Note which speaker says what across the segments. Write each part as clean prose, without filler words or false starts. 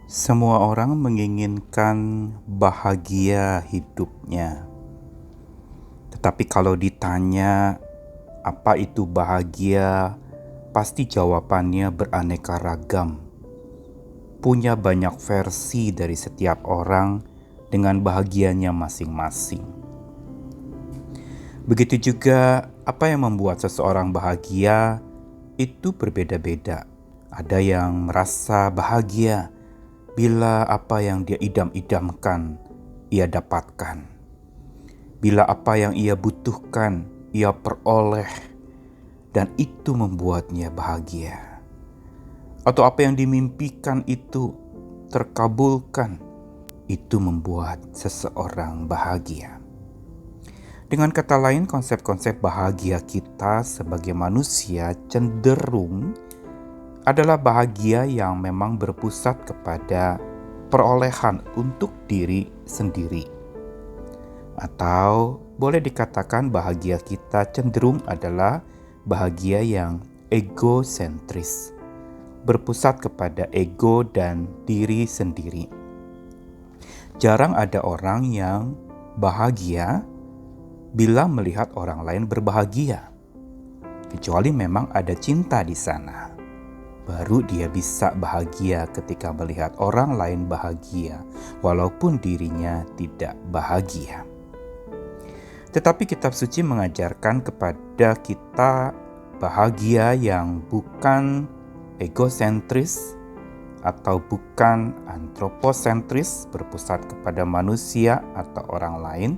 Speaker 1: Semua orang menginginkan bahagia hidupnya. Tetapi kalau ditanya apa itu bahagia, pasti jawabannya beraneka ragam. Punya banyak versi dari setiap orang dengan bahagianya masing-masing. Begitu juga apa yang membuat seseorang bahagia itu berbeda-beda. Ada yang merasa bahagia bila apa yang dia idam-idamkan ia dapatkan. Bila apa yang ia butuhkan ia peroleh, dan itu membuatnya bahagia. Atau apa yang dimimpikan itu terkabulkan, itu membuat seseorang bahagia. Dengan kata lain, konsep-konsep bahagia kita sebagai manusia cenderung adalah bahagia yang memang berpusat kepada perolehan untuk diri sendiri. Atau boleh dikatakan bahagia kita cenderung adalah bahagia yang egosentris, berpusat kepada ego dan diri sendiri. Jarang ada orang yang bahagia bila melihat orang lain berbahagia, kecuali memang ada cinta di sana. Baru dia bisa bahagia ketika melihat orang lain bahagia, walaupun dirinya tidak bahagia. Tetapi kitab suci mengajarkan kepada kita bahagia yang bukan egosentris atau bukan antroposentris, berpusat kepada manusia atau orang lain.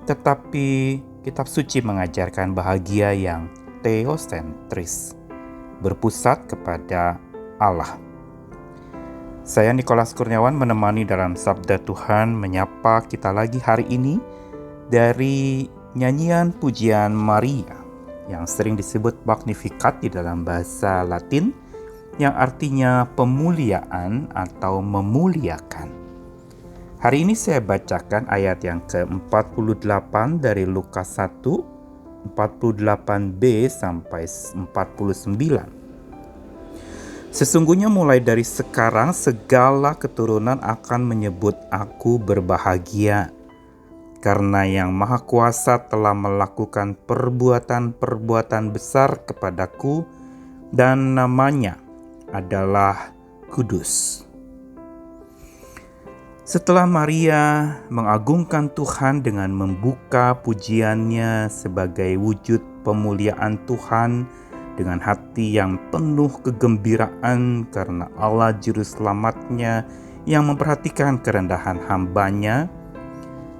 Speaker 1: Tetapi kitab suci mengajarkan bahagia yang teosentris, berpusat kepada Allah. Saya Nikolas Kurniawan menemani dalam Sabda Tuhan menyapa kita lagi hari ini dari nyanyian pujian Maria yang sering disebut Magnificat di dalam bahasa Latin, yang artinya pemuliaan atau memuliakan. Hari ini saya bacakan ayat yang ke-48 dari Lukas 1, 48b sampai 49. Sesungguhnya mulai dari sekarang segala keturunan akan menyebut aku berbahagia, karena Yang Maha Kuasa telah melakukan perbuatan-perbuatan besar kepadaku, dan namanya adalah kudus. Setelah Maria mengagungkan Tuhan dengan membuka pujiannya sebagai wujud pemuliaan Tuhan dengan hati yang penuh kegembiraan karena Allah Juru Selamatnya yang memperhatikan kerendahan hamba-Nya,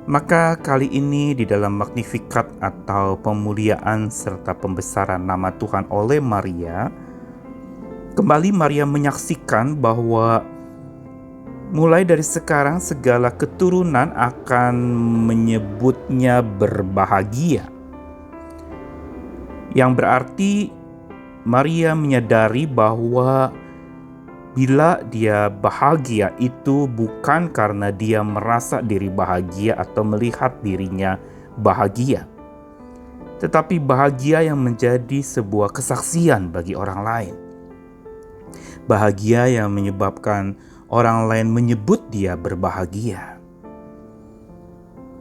Speaker 1: maka kali ini di dalam Magnificat atau pemuliaan serta pembesaran nama Tuhan oleh Maria, kembali Maria menyaksikan bahwa mulai dari sekarang segala keturunan akan menyebutnya berbahagia. Yang berarti Maria menyadari bahwa bila dia bahagia itu bukan karena dia merasa diri bahagia atau melihat dirinya bahagia, tetapi bahagia yang menjadi sebuah kesaksian bagi orang lain. Bahagia yang menyebabkan orang lain menyebut dia berbahagia.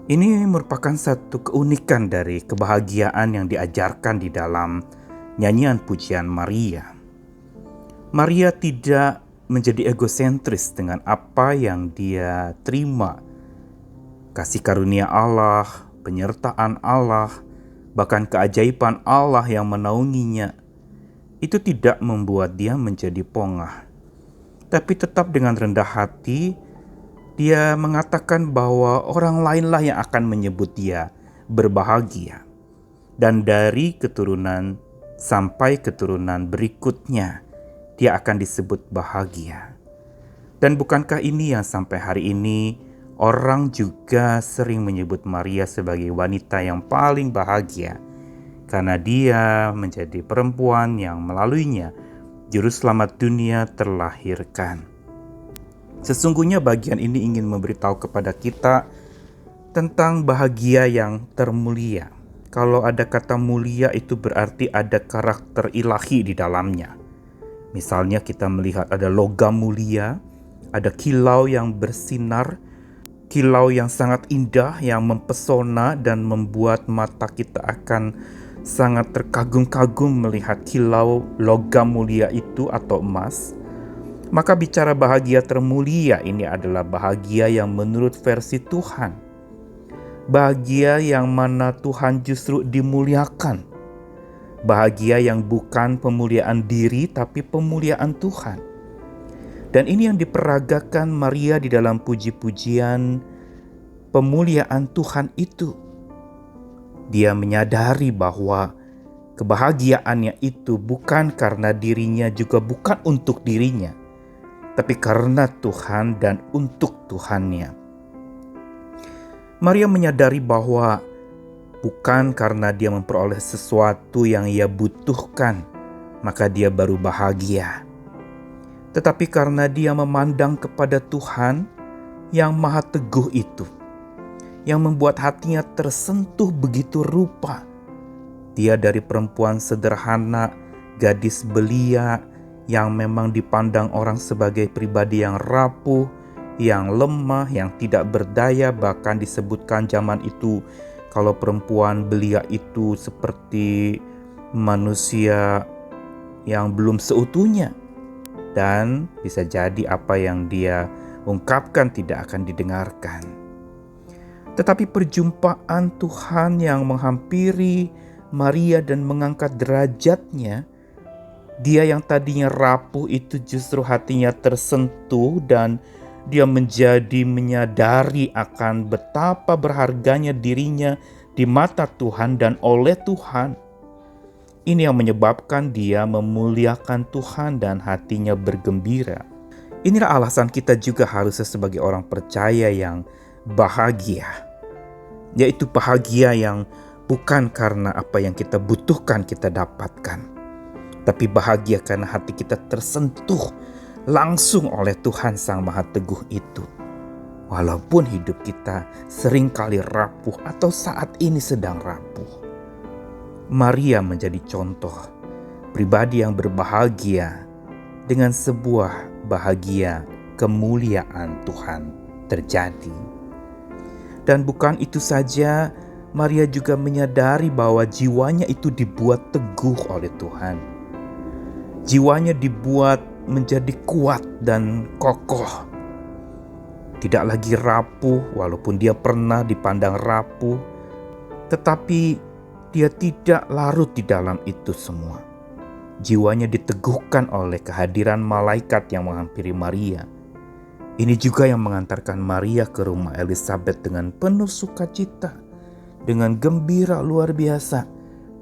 Speaker 1: Ini merupakan satu keunikan dari kebahagiaan yang diajarkan di dalam nyanyian pujian Maria. Maria tidak menjadi egosentris dengan apa yang dia terima. Kasih karunia Allah, penyertaan Allah, bahkan keajaiban Allah yang menaunginya, itu tidak membuat dia menjadi pongah. Tapi tetap dengan rendah hati, dia mengatakan bahwa orang lainlah yang akan menyebut dia berbahagia. Dan dari keturunan sampai keturunan berikutnya, dia akan disebut bahagia. Dan bukankah ini yang sampai hari ini orang juga sering menyebut Maria sebagai wanita yang paling bahagia, karena dia menjadi perempuan yang melaluinya Juru Selamat dunia terlahirkan. Sesungguhnya bagian ini ingin memberitahu kepada kita tentang bahagia yang termulia. Kalau ada kata mulia itu berarti ada karakter ilahi di dalamnya. Misalnya kita melihat ada logam mulia, Ada kilau yang bersinar, kilau yang sangat indah, yang mempesona dan membuat mata kita akan sangat terkagum-kagum melihat kilau logam mulia itu atau emas. Maka bicara bahagia termulia ini adalah bahagia yang menurut versi Tuhan. Bahagia yang mana Tuhan justru dimuliakan. Bahagia yang bukan pemuliaan diri tapi pemuliaan Tuhan. Dan ini yang diperagakan Maria di dalam puji-pujian pemuliaan Tuhan itu. Dia menyadari bahwa kebahagiaannya itu bukan karena dirinya, juga bukan untuk dirinya, tapi karena Tuhan dan untuk Tuhannya. Maria menyadari bahwa bukan karena dia memperoleh sesuatu yang ia butuhkan, maka dia baru bahagia. Tetapi karena dia memandang kepada Tuhan yang maha teguh itu, yang membuat hatinya tersentuh begitu rupa. Dia dari perempuan sederhana, gadis belia, yang memang dipandang orang sebagai pribadi yang rapuh, yang lemah, yang tidak berdaya. Bahkan disebutkan zaman itu kalau perempuan belia itu seperti manusia yang belum seutuhnya. Dan bisa jadi apa yang dia ungkapkan tidak akan didengarkan. Tetapi perjumpaan Tuhan yang menghampiri Maria dan mengangkat derajatnya, dia yang tadinya rapuh itu justru hatinya tersentuh dan dia menjadi menyadari akan betapa berharganya dirinya di mata Tuhan dan oleh Tuhan. Ini yang menyebabkan dia memuliakan Tuhan dan hatinya bergembira. Inilah alasan kita juga harusnya sebagai orang percaya yang bahagia. Yaitu bahagia yang bukan karena apa yang kita butuhkan kita dapatkan, tapi bahagia karena hati kita tersentuh langsung oleh Tuhan Sang Maha Teguh itu. Walaupun hidup kita seringkali rapuh atau saat ini sedang rapuh. Maria menjadi contoh pribadi yang berbahagia dengan sebuah bahagia kemuliaan Tuhan terjadi. Dan bukan itu saja, Maria juga menyadari bahwa jiwanya itu dibuat teguh oleh Tuhan. Jiwanya dibuat menjadi kuat dan kokoh. Tidak lagi rapuh, walaupun dia pernah dipandang rapuh, tetapi dia tidak larut di dalam itu semua. Jiwanya diteguhkan oleh kehadiran malaikat yang menghampiri Maria. Ini juga yang mengantarkan Maria ke rumah Elizabeth dengan penuh sukacita, dengan gembira luar biasa.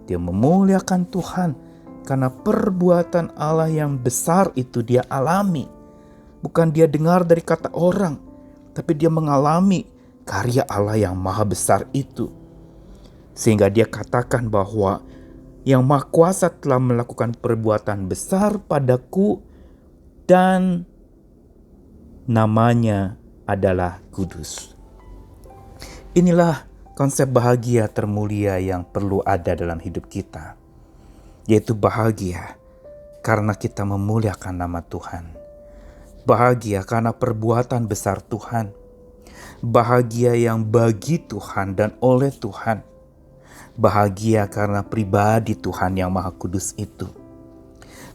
Speaker 1: Dia memuliakan Tuhan karena perbuatan Allah yang besar itu dia alami. Bukan dia dengar dari kata orang, tapi dia mengalami karya Allah yang maha besar itu. Sehingga dia katakan bahwa Yang Maha Kuasa telah melakukan perbuatan besar padaku dan namanya adalah kudus. Inilah konsep bahagia termulia yang perlu ada dalam hidup kita, yaitu bahagia karena kita memuliakan nama Tuhan. Bahagia karena perbuatan besar Tuhan. Bahagia yang bagi Tuhan dan oleh Tuhan. Bahagia karena pribadi Tuhan yang Maha Kudus itu.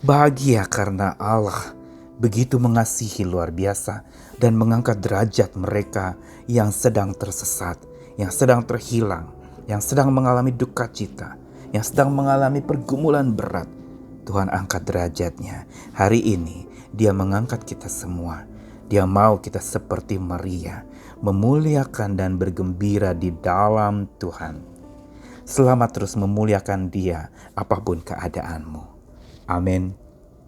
Speaker 1: Bahagia karena Allah begitu mengasihi luar biasa dan mengangkat derajat mereka yang sedang tersesat, yang sedang terhilang, yang sedang mengalami duka cita, yang sedang mengalami pergumulan berat. Tuhan angkat derajatnya. Hari ini Dia mengangkat kita semua. Dia mau kita seperti Maria, memuliakan dan bergembira di dalam Tuhan. Selamat terus memuliakan Dia apapun keadaanmu. Amin.